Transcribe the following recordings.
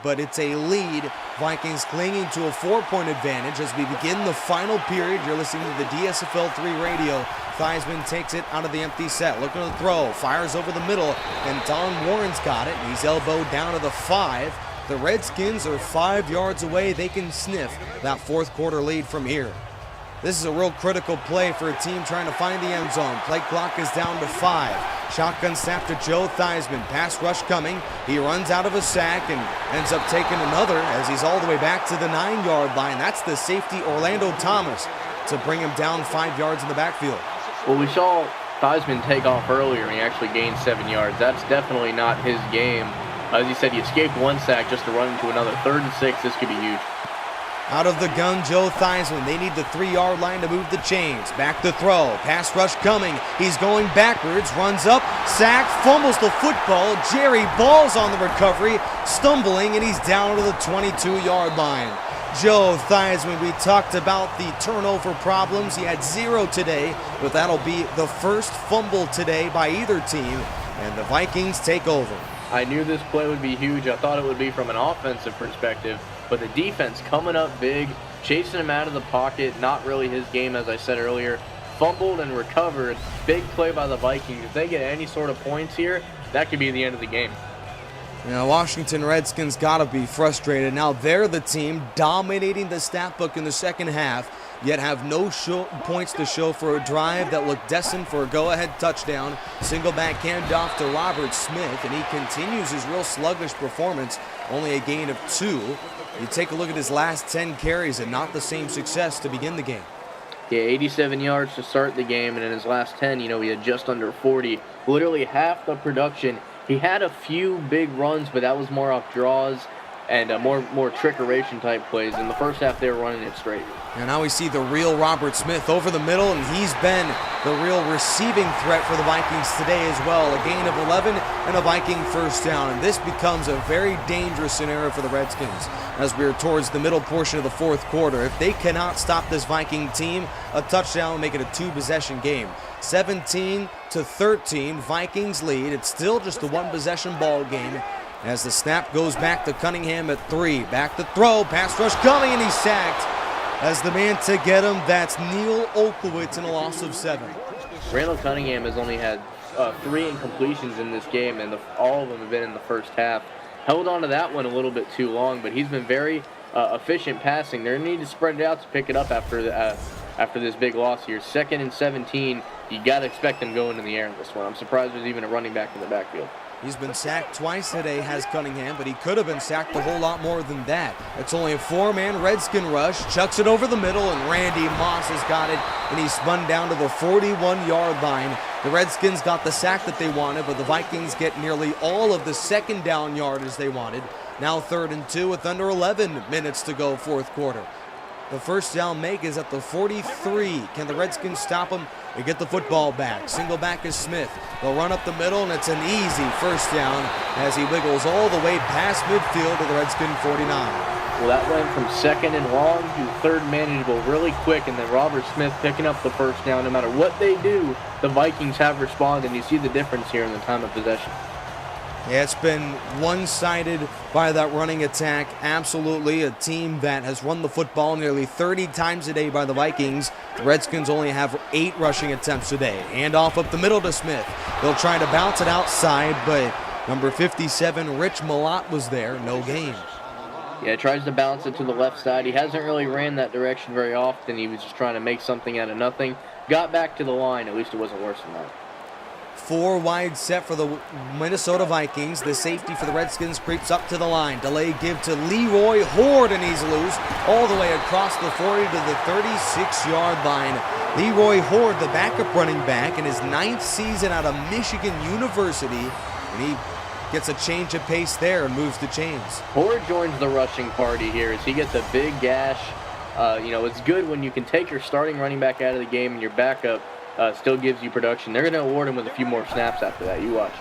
but it's a lead. Vikings clinging to a 4-point advantage as we begin the final period. You're listening to the DSFL 3 radio. Theismann takes it out of the empty set, looking to throw, fires over the middle, and Don Warren's got it. He's elbowed down to the 5. The Redskins are 5 yards away. They can sniff that fourth quarter lead from here. This is a real critical play for a team trying to find the end zone. Play clock is down to 5. Shotgun snap to Joe Theismann. Pass rush coming. He runs out of a sack and ends up taking another as he's all the way back to the 9-yard line. That's the safety, Orlando Thomas, to bring him down 5 yards in the backfield. Well, we saw Theismann take off earlier and he actually gained 7 yards. That's definitely not his game. As he said, he escaped one sack just to run into another 3rd and 6. This could be huge. Out of the gun, Joe Theismann. They need the 3-yard line to move the chains. Back to throw. Pass rush coming. He's going backwards. Runs up. Sack. Fumbles the football. Jerry Ball's on the recovery. Stumbling, and he's down to the 22-yard line. Joe Theismann, we talked about the turnover problems. He had 0 today, but that'll be the first fumble today by either team, and the Vikings take over. I knew this play would be huge. I thought it would be from an offensive perspective. But the defense coming up big, chasing him out of the pocket, not really his game, as I said earlier. Fumbled and recovered. Big play by the Vikings. If they get any sort of points here, that could be the end of the game. Now, Washington Redskins got to be frustrated. Now they're the team dominating the stat book in the second half, yet have no points to show for a drive that looked destined for a go-ahead touchdown. Single back handoff to Robert Smith, and he continues his real sluggish performance, only a gain of 2. You take a look at his last 10 carries and not the same success to begin the game. Yeah, 87 yards to start the game, and in his last 10, he had just under 40. Literally half the production. He had a few big runs, but that was more off draws and more trickeration type plays. In the first half, they were running it straight. And now we see the real Robert Smith over the middle, and he's been the real receiving threat for the Vikings today as well. A gain of 11 and a Viking first down, and this becomes a very dangerous scenario for the Redskins as we're towards the middle portion of the fourth quarter. If they cannot stop this Viking team, a touchdown will make it a 2-possession game. 17-13, Vikings lead. It's still just a 1-possession ball game as the snap goes back to Cunningham at 3. Back to throw, pass rush coming, and he's sacked. As the man to get him, that's Neil Olkowitz in a loss of 7. Randall Cunningham has only had 3 incompletions in this game, and all of them have been in the first half. Held on to that one a little bit too long, but he's been very efficient passing. They need to spread it out to pick it up after this big loss here. 2nd and 17, you got to expect them going in the air in this one. I'm surprised there's even a running back in the backfield. He's been sacked twice today, has Cunningham, but he could have been sacked a whole lot more than that. It's only a 4-man Redskin rush, chucks it over the middle, and Randy Moss has got it, and he's spun down to the 41-yard line. The Redskins got the sack that they wanted, but the Vikings get nearly all of the second down yardage they wanted. Now 3rd and 2 with under 11 minutes to go, fourth quarter. The first down make is at the 43. Can the Redskins stop him? They get the football back. Single back is Smith. They'll run up the middle, and it's an easy first down as he wiggles all the way past midfield to the Redskin 49. Well, that went from 2nd and long to 3rd manageable really quick, and then Robert Smith picking up the first down. No matter what they do, the Vikings have responded, and you see the difference here in the time of possession. Yeah, it's been one-sided by that running attack. Absolutely, a team that has run the football nearly 30 times a day by the Vikings. The Redskins only have 8 rushing attempts today. Hand off up the middle to Smith. They'll try to bounce it outside, but number 57, Rich Malott, was there. No gain. Yeah, tries to bounce it to the left side. He hasn't really ran that direction very often. He was just trying to make something out of nothing. Got back to the line. At least it wasn't worse than that. 4 wide set for the Minnesota Vikings. The safety for the Redskins creeps up to the line. Delay give to Leroy Horde, and he's loose all the way across the 40 to the 36-yard line. Leroy Horde, the backup running back, in his 9th season out of Michigan University, and he gets a change of pace there and moves the chains. Horde joins the rushing party here as he gets a big gash. It's good when you can take your starting running back out of the game and your backup still gives you production. They're going to award him with a few more snaps after that. You watch.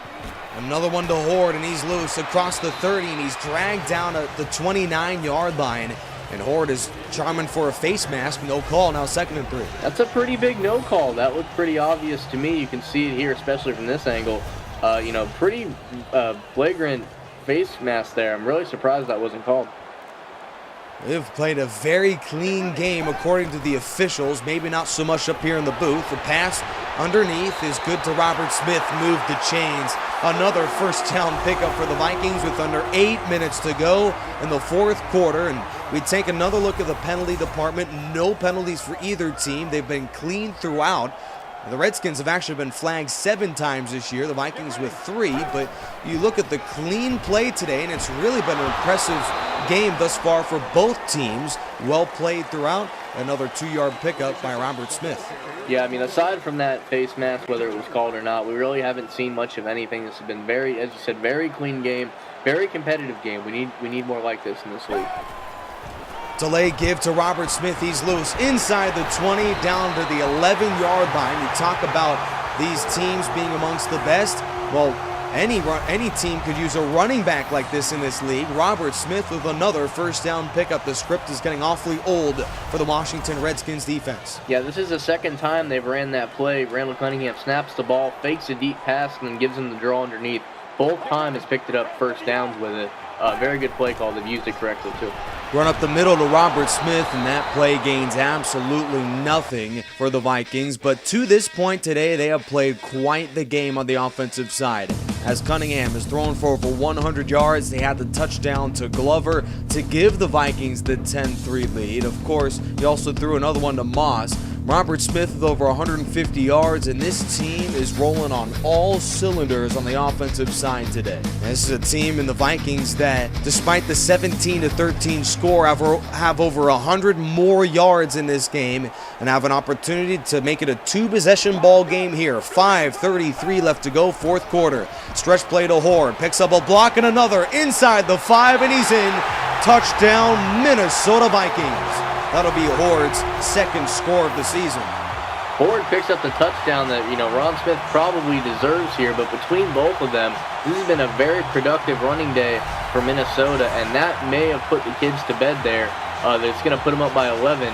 Another one to Horde, and he's loose across the 30, and he's dragged down at the 29-yard line. And Horde is charming for a face mask. No call, now 2nd and 3. That's a pretty big no call. That looked pretty obvious to me. You can see it here, especially from this angle. Pretty flagrant face mask there. I'm really surprised that wasn't called. They've played a very clean game according to the officials. Maybe not so much up here in the booth. The pass underneath is good to Robert Smith. Moved the chains. Another first down pickup for the Vikings with under 8 minutes to go in the fourth quarter. And we take another look at the penalty department. No penalties for either team. They've been clean throughout. The Redskins have actually been flagged 7 times this year, the Vikings with 3, but you look at the clean play today, and it's really been an impressive game thus far for both teams. Well played throughout. Another 2-yard pickup by Robert Smith. Yeah, I mean, aside from that face mask, whether it was called or not, we really haven't seen much of anything. This has been very, as you said, very clean game, very competitive game. We need more like this in this league. Delay give to Robert Smith. He's loose inside the 20, down to the 11-yard line. You talk about these teams being amongst the best. Well, any team could use a running back like this in this league. Robert Smith with another first down pickup. The script is getting awfully old for the Washington Redskins defense. Yeah, this is the second time they've ran that play. Randall Cunningham snaps the ball, fakes a deep pass, and then gives him the draw underneath. Both times has picked it up first downs with it. Very good play call. They've used it correctly, too. Run up the middle to Robert Smith, and that play gains absolutely nothing for the Vikings. But to this point today, they have played quite the game on the offensive side. As Cunningham has thrown for over 100 yards, they had the touchdown to Glover to give the Vikings the 10-3 lead. Of course, he also threw another one to Moss. Robert Smith with over 150 yards, and this team is rolling on all cylinders on the offensive side today. This is a team in the Vikings that, despite the 17-13 score, have over 100 more yards in this game and have an opportunity to make it a 2-possession ball game here. 5:33 left to go, fourth quarter. Stretch play to Horde, picks up a block and another inside the 5, and he's in. Touchdown, Minnesota Vikings. That'll be Horde's second score of the season. Horde picks up the touchdown that, Ron Smith probably deserves here, but between both of them, this has been a very productive running day for Minnesota, and that may have put the kids to bed there. That's going to put them up by 11.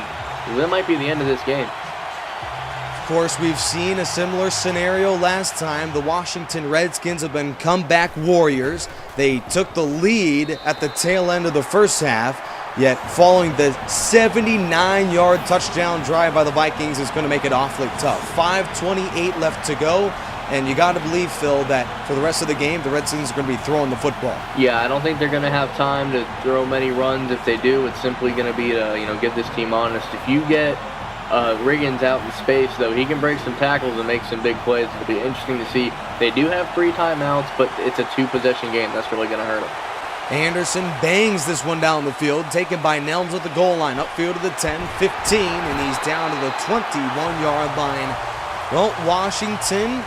That might be the end of this game. Of course, we've seen a similar scenario last time. The Washington Redskins have been comeback warriors. They took the lead at the tail end of the first half. Yet following the 79-yard touchdown drive by the Vikings is going to make it awfully tough. 5:28 left to go, and you got to believe, Phil, that for the rest of the game, the Redskins are going to be throwing the football. Yeah, I don't think they're going to have time to throw many runs. If they do, it's simply going to be to give this team honest. If you get Riggins out in space, though, he can break some tackles and make some big plays. It'll be interesting to see. They do have 3 timeouts, but it's a 2-possession game. That's really going to hurt them. Anderson bangs this one down the field, taken by Nelms at the goal line, upfield to the 10, 15, and he's down to the 21-yard line. Well, Washington,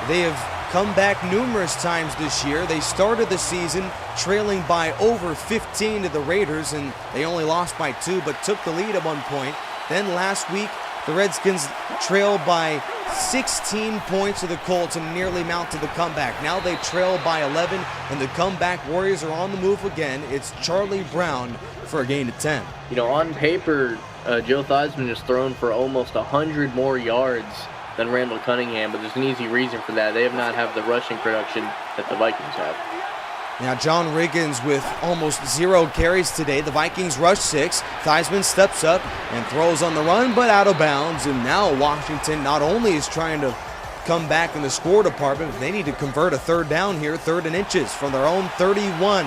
they have come back numerous times this year. They started the season trailing by over 15 to the Raiders, and they only lost by 2, but took the lead at one point. Then last week, the Redskins trailed by 16 points to the Colts and nearly mounted the comeback. Now they trail by 11, and the comeback Warriors are on the move again. It's Charlie Brown for a gain of 10. On paper, Joe Theismann has thrown for almost 100 more yards than Randall Cunningham, but there's an easy reason for that. They have not had the rushing production that the Vikings have. Now John Riggins with almost 0 carries today. The Vikings rush 6. Theismann steps up and throws on the run, but out of bounds. And now Washington not only is trying to come back in the score department, but they need to convert a third down here, 3rd and inches from their own 31.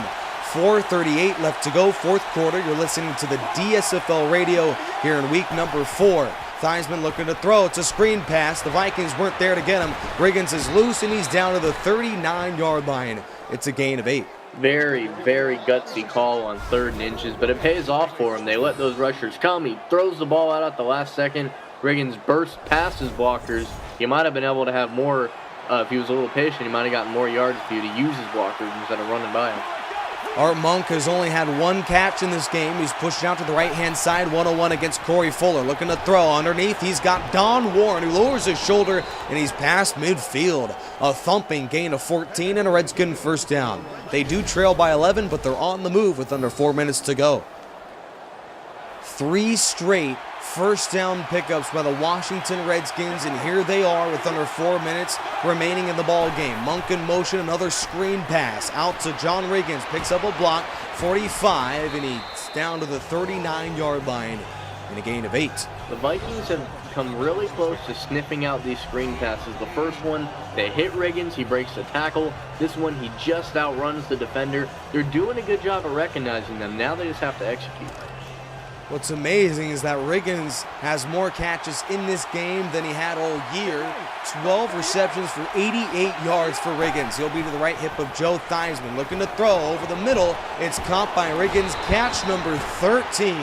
4:38 left to go, fourth quarter. You're listening to the DSFL radio here in week number 4. Theismann looking to throw. It's a screen pass. The Vikings weren't there to get him. Riggins is loose, and he's down to the 39-yard line. It's a gain of 8. Very, very gutsy call on 3rd and inches, but it pays off for him. They let those rushers come. He throws the ball out at the last second. Riggins bursts past his blockers. He might have been able to have more, if he was a little patient, he might have gotten more yards for you to use his blockers instead of running by him. Art Monk has only had 1 catch in this game. He's pushed out to the right-hand side, 1-on-1 against Corey Fuller. Looking to throw underneath. He's got Don Warren, who lowers his shoulder, and he's past midfield. A thumping gain of 14 and a Redskin first down. They do trail by 11, but they're on the move with under 4 minutes to go. 3 straight first down pickups by the Washington Redskins, and here they are with under 4 minutes remaining in the ball game. Monk in motion, another screen pass out to John Riggins, picks up a block, 45, and he's down to the 39-yard line in a gain of 8. The Vikings have come really close to sniffing out these screen passes. The first one, they hit Riggins, he breaks the tackle. This one, he just outruns the defender. They're doing a good job of recognizing them. Now they just have to execute. What's amazing is that Riggins has more catches in this game than he had all year. 12 receptions for 88 yards for Riggins. He'll be to the right hip of Joe Theismann. Looking to throw over the middle. It's caught by Riggins. Catch number 13.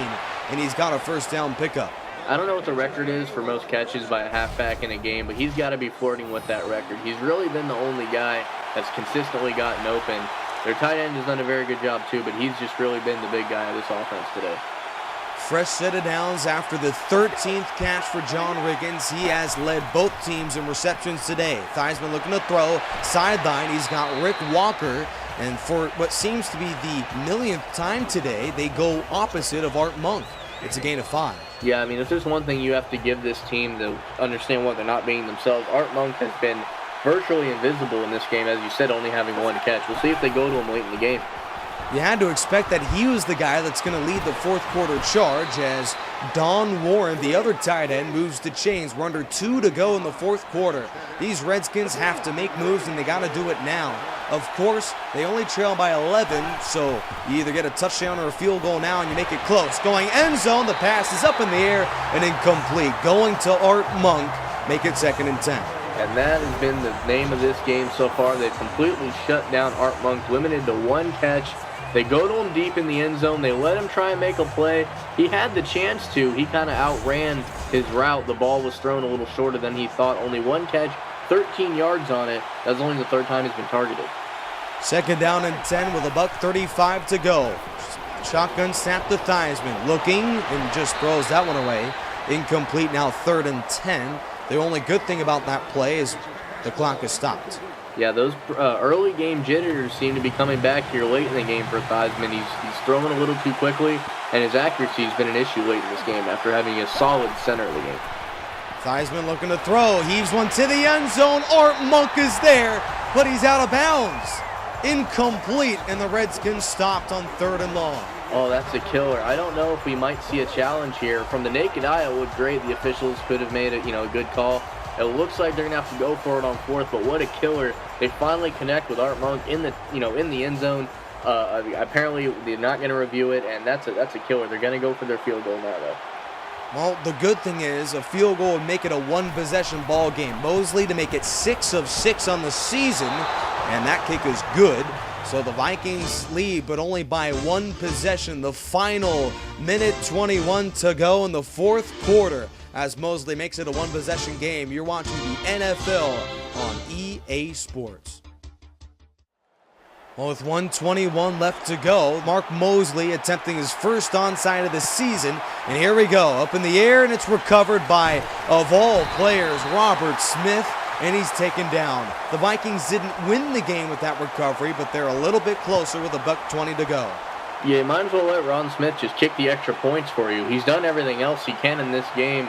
And he's got a first down pickup. I don't know what the record is for most catches by a halfback in a game, but he's got to be flirting with that record. He's really been the only guy that's consistently gotten open. Their tight end has done a very good job too, but he's just really been the big guy of this offense today. Fresh set of downs after the 13th catch for John Riggins. He has led both teams in receptions today. Theismann looking to throw, sideline. He's got Rick Walker. And for what seems to be the millionth time today, they go opposite of Art Monk. It's a gain of 5. Yeah, I mean, if there's one thing you have to give this team to understand what they're not being themselves, Art Monk has been virtually invisible in this game, as you said, only having 1 catch. We'll see if they go to him late in the game. You had to expect that he was the guy that's going to lead the fourth quarter charge as Don Warren, the other tight end, moves the chains. We're under 2 to go in the fourth quarter. These Redskins have to make moves, and they got to do it now. Of course, they only trail by 11, so you either get a touchdown or a field goal now and you make it close. Going end zone, the pass is up in the air and incomplete. Going to Art Monk, make it 2nd and 10. And that has been the name of this game so far. They've completely shut down Art Monk, limited to 1 catch. They go to him deep in the end zone. They let him try and make a play. He had the chance to. He kind of outran his route. The ball was thrown a little shorter than he thought. Only 1 catch, 13 yards on it. That's only the 3rd time he's been targeted. 2nd down and 10 with $1:35 to go. Shotgun snap to Theismann. Looking and just throws that one away. Incomplete, now 3rd and 10. The only good thing about that play is the clock is stopped. Yeah, those early game jitters seem to be coming back here late in the game for Theismann. He's throwing a little too quickly, and his accuracy has been an issue late in this game after having a solid center of the game. Theismann looking to throw, heaves one to the end zone. Art Monk is there, but he's out of bounds. Incomplete, and the Redskins stopped on 3rd and long. Oh, that's a killer. I don't know if we might see a challenge here. From the naked eye, it looked great. The officials could have made it, a good call. It looks like they're gonna have to go for it on 4th, but what a killer! They finally connect with Art Monk in the end zone. Apparently, they're not gonna review it, and that's a killer. They're gonna go for their field goal now, though. Well, the good thing is a field goal would make it a 1-possession ball game. Mosley to make it 6 of 6 on the season, and that kick is good. So the Vikings lead, but only by 1 possession. The final minute 21 to go in the fourth quarter as Mosley makes it a 1-possession game. You're watching the NFL on EA Sports. Well, with 1:21 left to go, Mark Mosley attempting his first onside of the season. And here we go, up in the air, and it's recovered by, of all players, Robert Smith, and he's taken down. The Vikings didn't win the game with that recovery, but they're a little bit closer with $1:20 to go. Yeah, you might as well let Ron Smith just kick the extra points for you. He's done everything else he can in this game.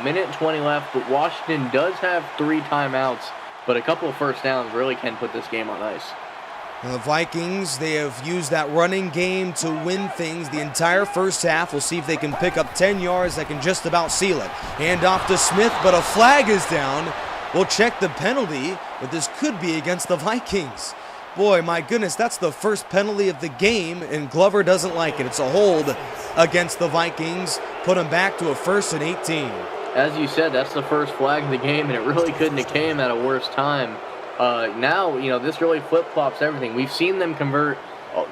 Minute and 20 left, but Washington does have 3 timeouts, but a couple of first downs really can put this game on ice. And the Vikings, they have used that running game to win things the entire first half. We'll see if they can pick up 10 yards that can just about seal it. Hand off to Smith, but a flag is down. We'll check the penalty, but this could be against the Vikings. Boy, my goodness, that's the first penalty of the game, and Glover doesn't like it. It's a hold against the Vikings. Put him back to a 1st and 18. As you said, that's the first flag of the game, and it really couldn't have came at a worse time. Now, this really flip-flops everything. We've seen them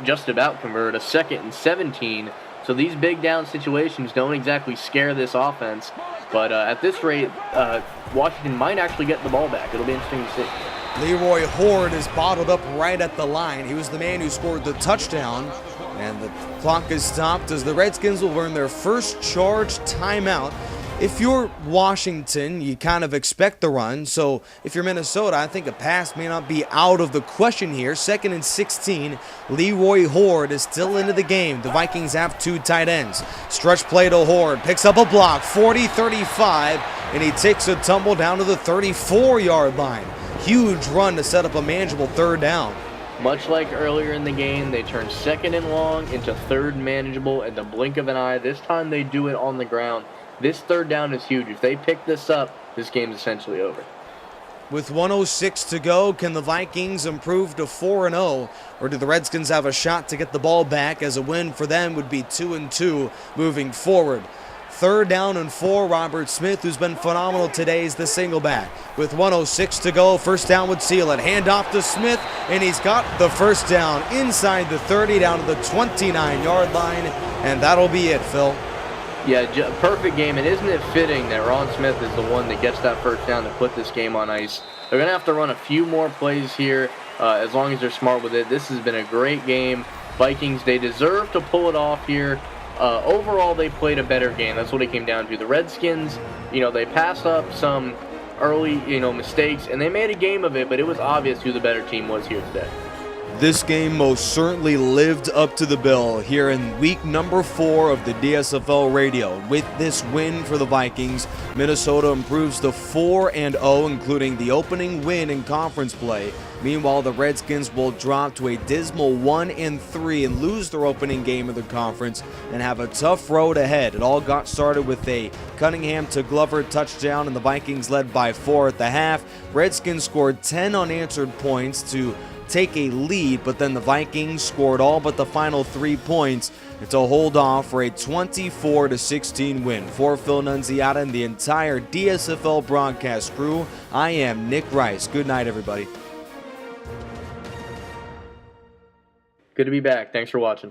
just about convert, a 2nd and 17. So these big down situations don't exactly scare this offense. But at this rate, Washington might actually get the ball back. It'll be interesting to see. Leroy Horde is bottled up right at the line. He was the man who scored the touchdown. And the clock is stopped as the Redskins will earn their first charge timeout If you're Washington, you kind of expect the run. So if you're Minnesota, I think a pass may not be out of the question here. 2nd and 16. Leroy Horde is still into the game. The Vikings have 2 tight ends. Stretch play to Horde. Picks up a block. 40-35. And he takes a tumble down to the 34-yard line. Huge run to set up a manageable 3rd down. Much like earlier in the game, they turned 2nd and long into 3rd manageable in the blink of an eye. This time they do it on the ground. This 3rd down is huge. If they pick this up, this game's essentially over. With 1:06 to go, can the Vikings improve to 4-0? Or do the Redskins have a shot to get the ball back, as a win for them would be 2-2 moving forward? 3rd down and 4. Robert Smith, who's been phenomenal today, is the single back. With 1:06 to go, 1st down would seal it. Hand off to Smith, and he's got the 1st down inside the 30 down to the 29-yard line, and that'll be it, Phil. Yeah, perfect game, and isn't it fitting that Ron Smith is the one that gets that 1st down to put this game on ice? They're going to have to run a few more plays here as long as they're smart with it. This has been a great game. Vikings, they deserve to pull it off here. Overall, they played a better game. That's what it came down to. The Redskins, they passed up some early, mistakes, and they made a game of it, but it was obvious who the better team was here today. This game most certainly lived up to the bill here in week number 4 of the DSFL radio. With this win for the Vikings, Minnesota improves to 4-0, including the opening win in conference play. Meanwhile, the Redskins will drop to a dismal 1-3 and lose their opening game of the conference and have a tough road ahead. It all got started with a Cunningham to Glover touchdown, and the Vikings led by 4 at the half. Redskins scored 10 unanswered points to take a lead, but then the Vikings scored all but the final 3 points to hold off for a 24-16 win. For Phil Nunziata and the entire DSFL broadcast crew, I am Nick Rice. Good night, everybody. Good to be back. Thanks for watching.